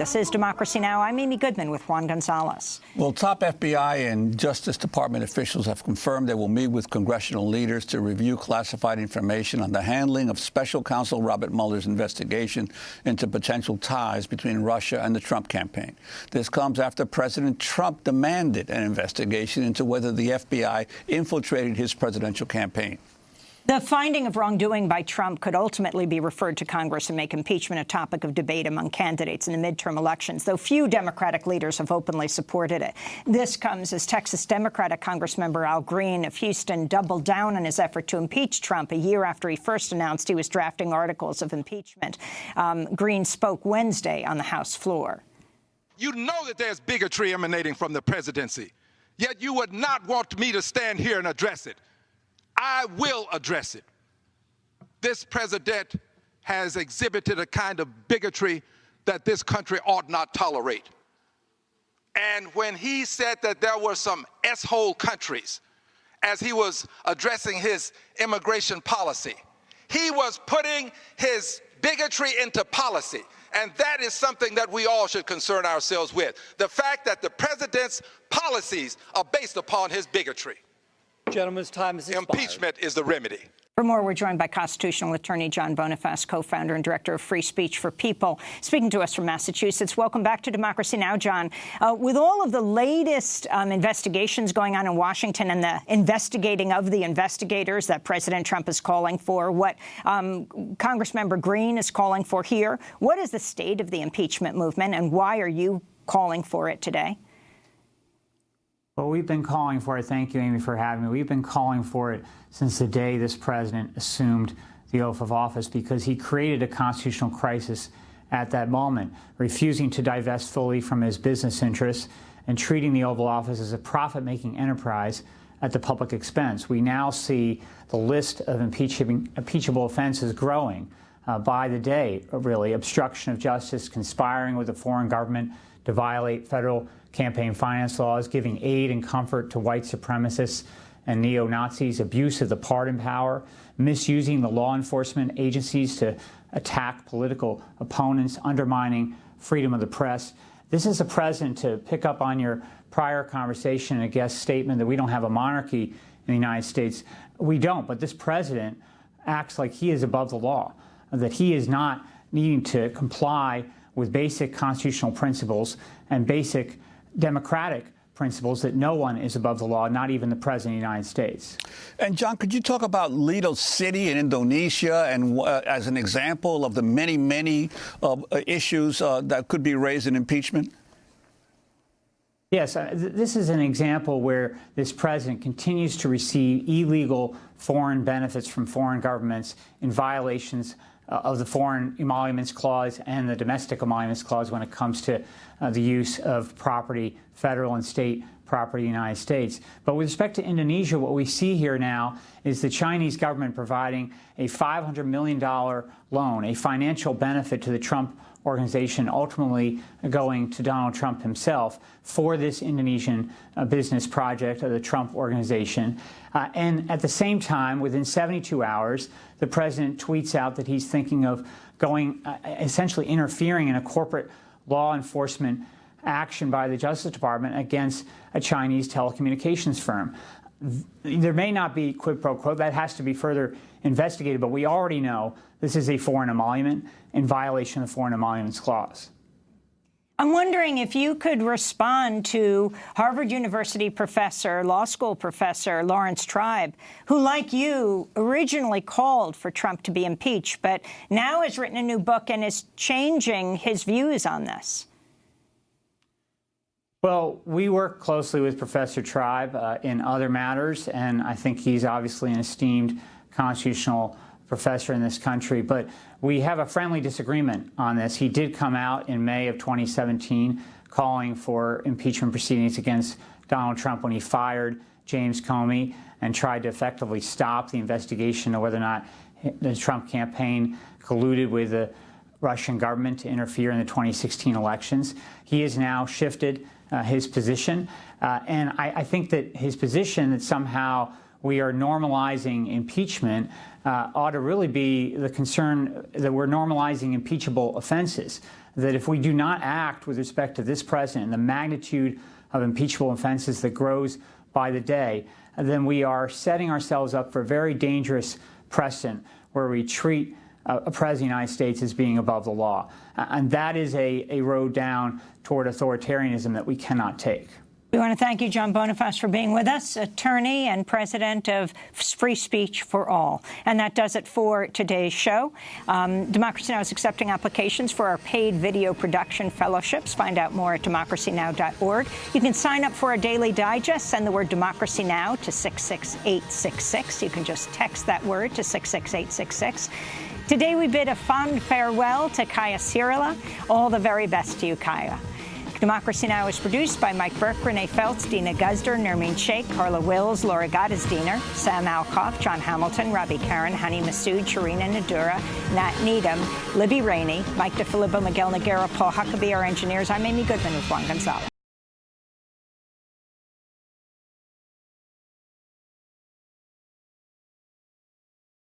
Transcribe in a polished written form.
This is Democracy Now! I'm Amy Goodman with Juan Gonzalez. Well, top FBI and Justice Department officials have confirmed they will meet with congressional leaders to review classified information on the handling of Special Counsel Robert Mueller's investigation into potential ties between Russia and the Trump campaign. This comes after President Trump demanded an investigation into whether the FBI infiltrated his presidential campaign. The finding of wrongdoing by Trump could ultimately be referred to Congress and make impeachment a topic of debate among candidates in the midterm elections, though few Democratic leaders have openly supported it. This comes as Texas Democratic Congressmember Al Green of Houston doubled down on his effort to impeach Trump a year after he first announced he was drafting articles of impeachment. Green spoke Wednesday on the House floor. You know that there's bigotry emanating from the presidency, yet you would not want me to stand here and address it. I will address it. This president has exhibited a kind of bigotry that this country ought not tolerate. And when he said that there were some S-hole countries as he was addressing his immigration policy, he was putting his bigotry into policy. And that is something that we all should concern ourselves with. The fact that the president's policies are based upon his bigotry. Gentleman's time is expired. Impeachment is the remedy. For more, we're joined by constitutional attorney John Bonifaz, co-founder and director of Free Speech for People, speaking to us from Massachusetts. Welcome back to Democracy Now!, John. With all of the latest investigations going on in Washington and the investigating of the investigators that President Trump is calling for, what Congressmember Green is calling for here, what is the state of the impeachment movement, and why are you calling for it today? Well, we've been calling for it. Thank you, Amy, for having me. We've been calling for it since the day this president assumed the oath of office because he created a constitutional crisis at that moment, refusing to divest fully from his business interests and treating the Oval Office as a profit-making enterprise at the public expense. We now see the list of impeachable offenses growing by the day, really. Obstruction of justice, conspiring with a foreign government to violate federal campaign finance laws, giving aid and comfort to white supremacists and neo-Nazis, abuse of the pardon power, misusing the law enforcement agencies to attack political opponents, undermining freedom of the press. This is a president, to pick up on your prior conversation and a guest statement that we don't have a monarchy in the United States. We don't, but this president acts like he is above the law, that he is not needing to comply with basic constitutional principles and basic democratic principles, that no one is above the law, not even the President of the United States. And, John, could you talk about Lido City in Indonesia and as an example of the many, many issues that could be raised in impeachment? Yes, this is an example where this president continues to receive illegal foreign benefits from foreign governments in violations of the Foreign Emoluments Clause and the Domestic Emoluments Clause when it comes to the use of property, federal and state property in the United States. But with respect to Indonesia, what we see here now is the Chinese government providing a $500 million loan, a financial benefit to the Trump organization, ultimately going to Donald Trump himself for this Indonesian business project of the Trump organization. And at the same time, within 72 hours, the president tweets out that he's thinking of going, essentially interfering in a corporate law enforcement action by the Justice Department against a Chinese telecommunications firm. There may not be quid pro quo. That has to be further investigated, but we already know this is a foreign emolument in violation of the Foreign Emoluments Clause. I'm wondering if you could respond to Harvard University professor, law school professor Lawrence Tribe, who, like you, originally called for Trump to be impeached, but now has written a new book and is changing his views on this. Well, we work closely with Professor Tribe in other matters, and I think he's obviously an esteemed constitutional professor in this country, but we have a friendly disagreement on this. He did come out in May of 2017 calling for impeachment proceedings against Donald Trump when he fired James Comey and tried to effectively stop the investigation of whether or not the Trump campaign colluded with the Russian government to interfere in the 2016 elections. He has now shifted his position, and I think that his position that somehow we are normalizing impeachment ought to really be the concern that we're normalizing impeachable offenses. that if we do not act with respect to this president and the magnitude of impeachable offenses that grows by the day, then we are setting ourselves up for a very dangerous precedent where we treat a president of the United States as being above the law. And that is a road down toward authoritarianism that we cannot take. We want to thank you, John Bonifaz, for being with us, attorney and president of Free Speech for All. And that does it for today's show. Democracy Now! Is accepting applications for our paid video production fellowships. Find out more at democracynow.org. You can sign up for our daily digest. Send the word Democracy Now! To 66866. You can just text that word to 66866. Today we bid a fond farewell to Kaya Cirila. All the very best to you, Kaya. Democracy Now! Is produced by Mike Burke, Renee Feltz, Dina Guzder, Nermeen Sheikh, Carla Wills, Laura Gottesdiener, Sam Alcoff, John Hamilton, Robbie Karen, Hani Massoud, Sharina Nadura, Nat Needham, Libby Rainey, Mike DeFilippo, Miguel Noguera, Paul Huckabee, our engineers. I'm Amy Goodman with Juan Gonzalez.